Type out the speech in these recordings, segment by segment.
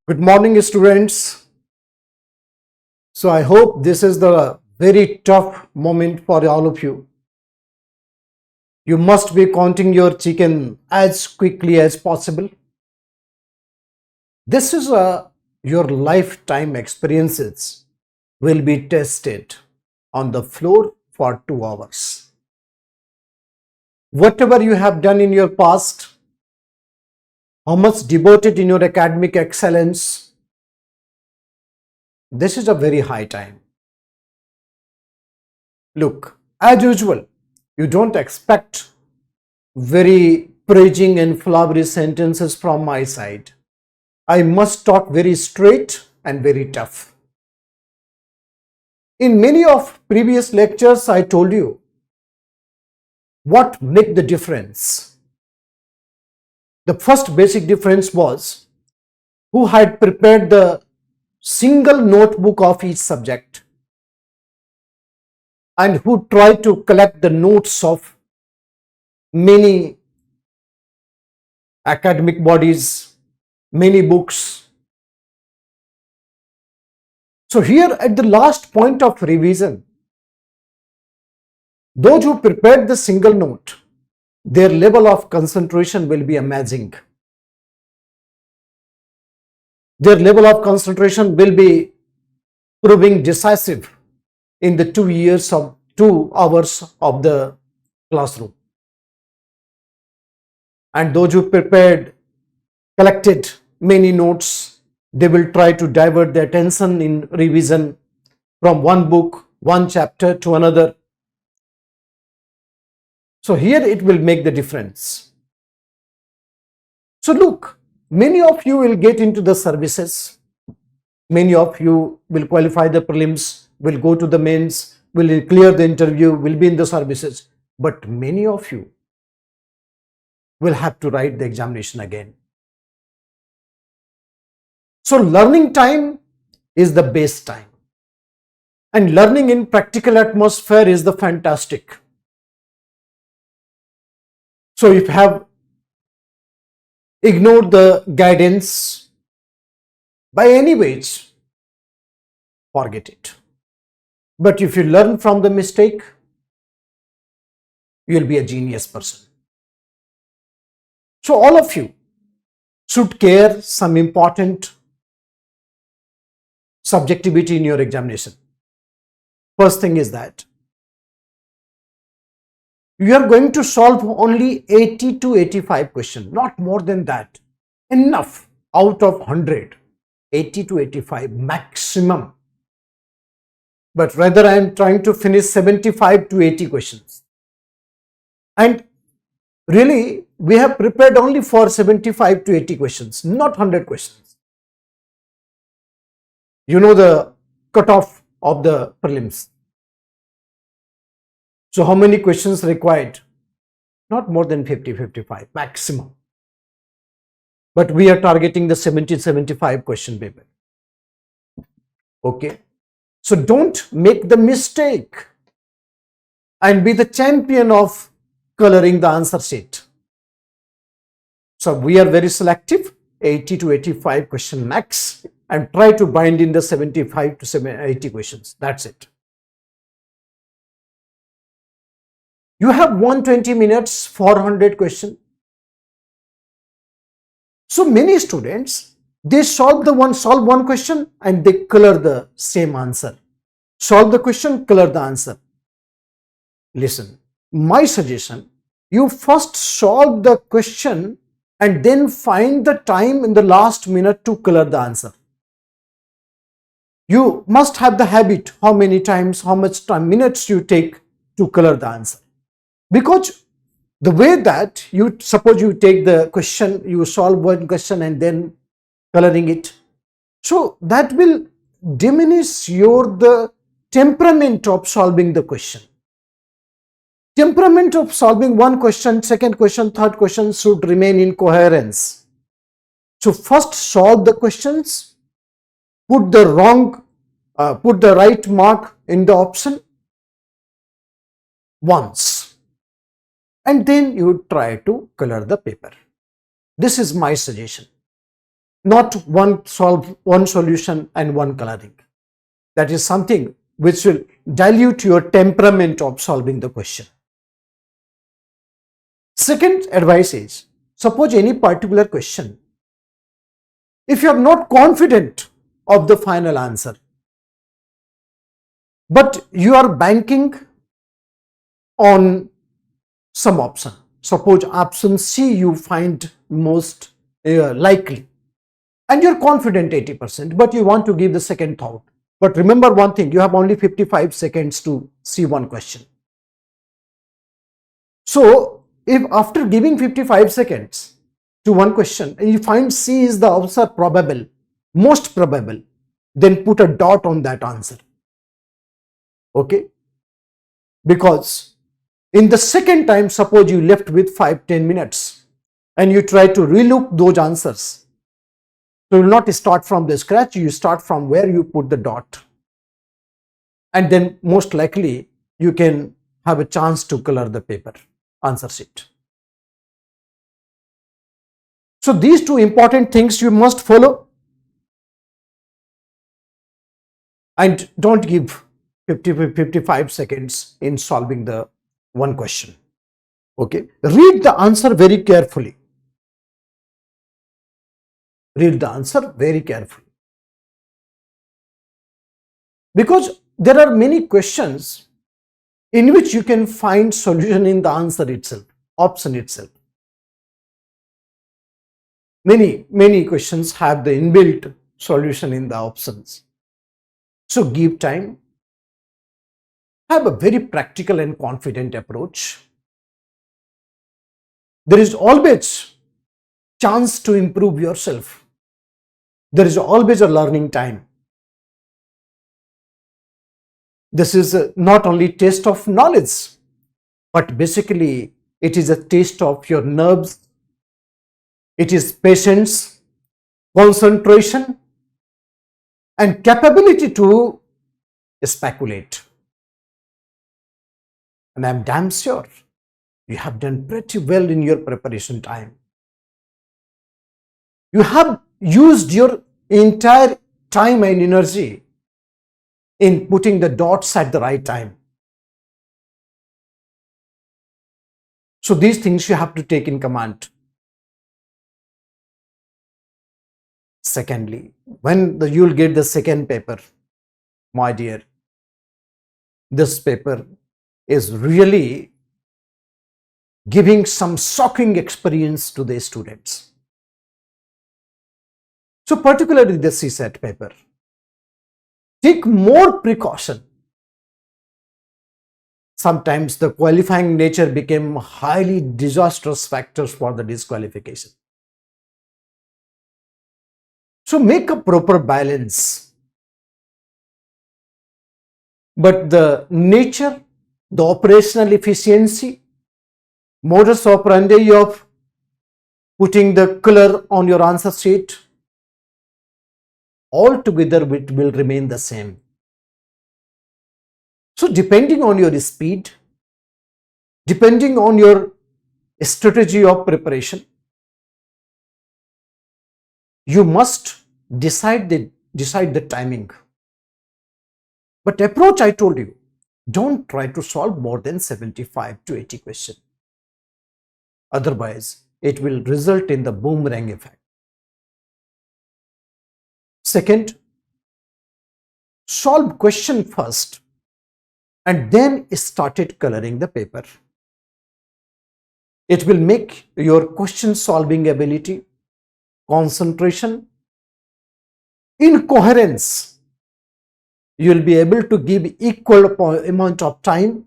Good morning, students. So I hope this is the very tough moment for all of you. You must be counting your chicken as quickly as possible. This is your lifetime experiences will be tested on the floor for 2 hours. Whatever you have done in your past, how much devoted in your academic excellence, this is a very high time. Look, as usual, you don't expect very praising and flowery sentences from my side. I must talk very straight and very tough. In many of previous lectures, I told you what make the difference. The first basic difference was who had prepared the single notebook of each subject and who tried to collect the notes of many academic bodies, many books. So here at the last point of revision, those who prepared the single note, their level of concentration will be amazing. Their level of concentration will be proving decisive in the 2 hours of the classroom. And those who collected many notes, they will try to divert their attention in revision from one book, one chapter to another. So here it will make the difference. So look, many of you will get into the services. Many of you will qualify the prelims, will go to the mains, will clear the interview, will be in the services. But many of you will have to write the examination again. So learning time is the best time. And learning in practical atmosphere is the fantastic. So if you have ignored the guidance by any ways, forget it. But if you learn from the mistake, you will be a genius person. So all of you should care some important subjectivity in your examination. First thing is that you are going to solve only 80 to 85 questions, not more than that. Enough out of 100, 80 to 85 maximum. But rather I am trying to finish 75 to 80 questions. And really, we have prepared only for 75 to 80 questions, not 100 questions. You know the cutoff of the prelims. So how many questions required? Not more than 50-55 maximum. But we are targeting the 70-75 question paper. Okay. So don't make the mistake and be the champion of coloring the answer sheet. So we are very selective, 80 to 85 question max, and try to bind in the 75 to 80 questions. That's it. You have 120 minutes, 400 questions. So many students, they solve one question and they color the same answer. Solve the question, color the answer. Listen, my suggestion, you first solve the question and then find the time in the last minute to color the answer. You must have the habit how many times, how much time, minutes you take to color the answer. Because the way that suppose you take the question, you solve one question and then coloring it. So that will diminish the temperament of solving the question. Temperament of solving one question, second question, third question should remain in coherence. So first solve the questions, put the right mark in the option once, and then you try to color the paper. This is my suggestion. not one solution and one coloring. That is something which will dilute your temperament of solving the question. Second advice is, suppose any particular question, if you are not confident of the final answer, but you are banking on some option, suppose option C you find most likely, and you're confident 80%, but you want to give the second thought. But remember one thing, you have only 55 seconds to see one question. So if after giving 55 seconds to one question and you find C is the answer probable, most probable, then put a dot on that answer. Okay? Because in the second time, suppose you left with 5-10 minutes and you try to relook those answers. So you will not start from the scratch, you start from where you put the dot. And then most likely you can have a chance to color the paper, answer sheet. So these two important things you must follow. And don't give 55 seconds in solving the one question. Okay, read the answer very carefully. Read the answer very carefully. Because there are many questions in which you can find solution in the answer itself, option itself. Many questions have the inbuilt solution in the options. So give time. Have a very practical and confident approach. There is always chance to improve yourself. There is always a learning time. This is not only test of knowledge, but basically it is a test of your nerves. It is patience, concentration, and capability to speculate. And I'm damn sure you have done pretty well in your preparation time. You have used your entire time and energy in putting the dots at the right time. So these things you have to take in command. Secondly, when you will get the second paper, my dear, this paper is really giving some shocking experience to the students. So particularly the CSAT paper, take more precaution. Sometimes the qualifying nature became highly disastrous factors for the disqualification. So make a proper balance. But the nature, the operational efficiency, modus operandi of putting the color on your answer sheet, altogether it will remain the same. So depending on your speed, depending on your strategy of preparation, you must decide the timing. But approach, I told you, don't try to solve more than 75 to 80 questions. Otherwise, it will result in the boomerang effect. Second, solve question first and then started coloring the paper. It will make your question solving ability, concentration, incoherence. You will be able to give equal amount of time,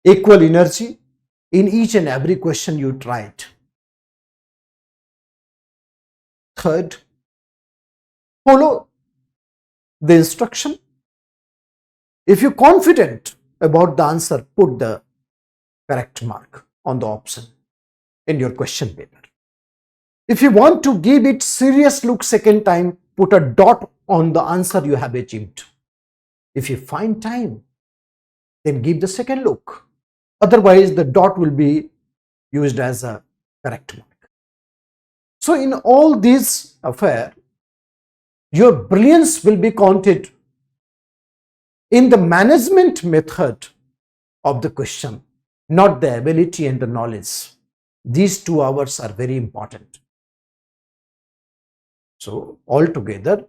equal energy in each and every question you tried. Third, follow the instruction. If you're confident about the answer, put the correct mark on the option in your question paper. If you want to give it serious look second time, put a dot on the answer you have achieved. If you find time, then give the second look. Otherwise, the dot will be used as a correct mark. So in all these affair, Your brilliance will be counted in the management method of the question, not the ability and the knowledge. These 2 hours are very important. So altogether,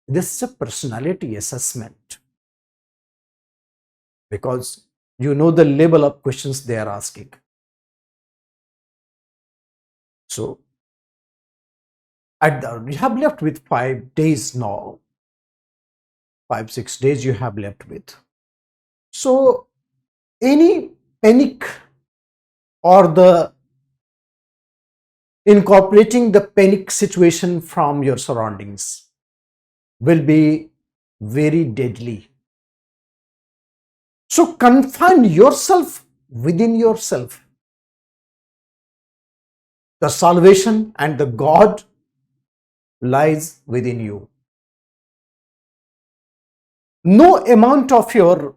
this is a personality assessment, because you know the level of questions they are asking. So you have left with 5 days now. 5-6 days you have left with. So any panic or the incorporating the panic situation from your surroundings will be very deadly. So confine yourself within yourself. The salvation and the God lies within you. No amount of your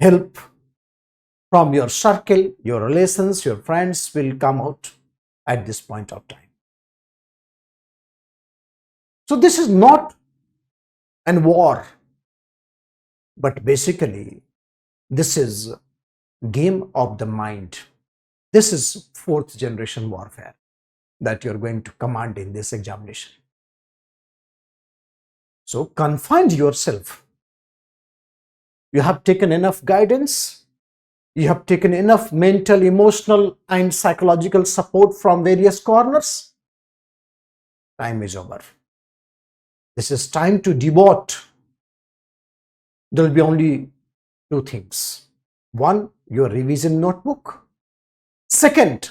help from your circle, your relations, your friends will come out at this point of time. So this is not an war, but basically this is game of the mind. This is 4th generation warfare that you're going to command in this examination. So confine yourself. You have taken enough guidance. You have taken enough mental, emotional, and psychological support from various corners. Time is over. This is time to devote. There will be only 2 things. 1, your revision notebook. 2nd,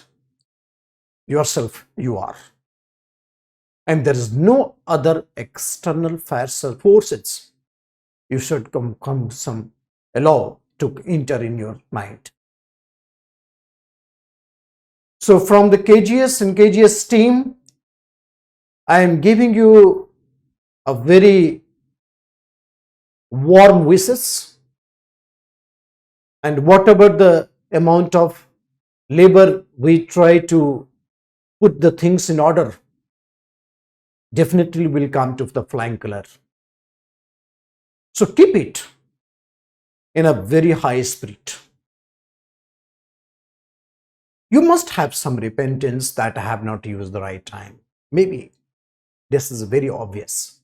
yourself you are. And there is no other external forces you should allow to enter in your mind. So from the KGS and KGS team, I am giving you a very warm wishes, and whatever the amount of labor we try to put the things in order, definitely will come to the flying color. So keep it in a very high spirit. You must have some repentance that I have not used the right time. Maybe this is very obvious.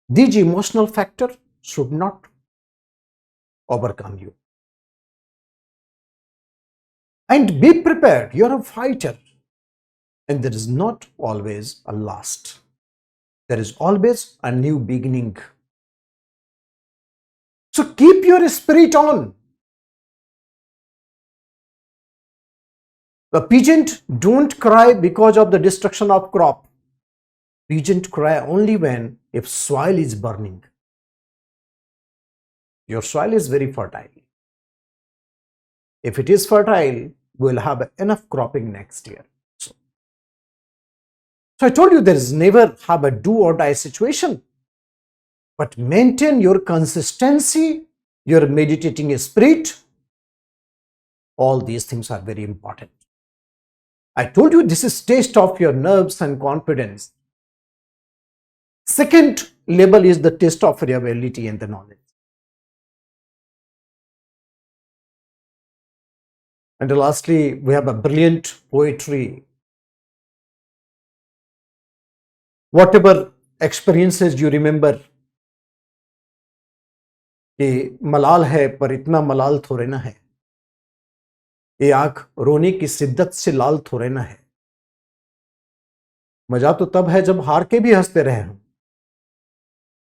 These emotional factor should not overcome you. And be prepared. You're a fighter. And there is not always a last. There is always a new beginning. So keep your spirit on. The peasant don't cry because of the destruction of crop. Peasant cry only when if soil is burning. Your soil is very fertile. If it is fertile, we'll have enough cropping next year. So I told you there is never have a do or die situation, but maintain your consistency, your meditating spirit. All these things are very important. I told you this is test of your nerves and confidence. 2nd level is the test of your ability and the knowledge. And lastly, we have a brilliant poetry. Whatever experiences you remember, कि मलाल है पर इतना मलाल थोड़े ना है, ये आंख रोने की शिद्दत से लाल थोड़े ना है, मजा तो तब है जब हार के भी हंसते रहे हम,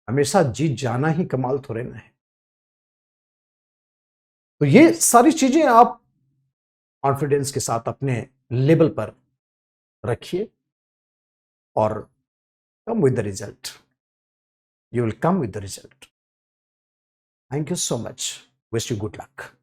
हमेशा जीत जाना ही कमाल थोड़े ना है. तो ये सारी चीजें आप कॉन्फिडेंस के साथ अपने लेवल पर रखिए और come with the result. You will come with the result. Thank you so much. Wish you good luck.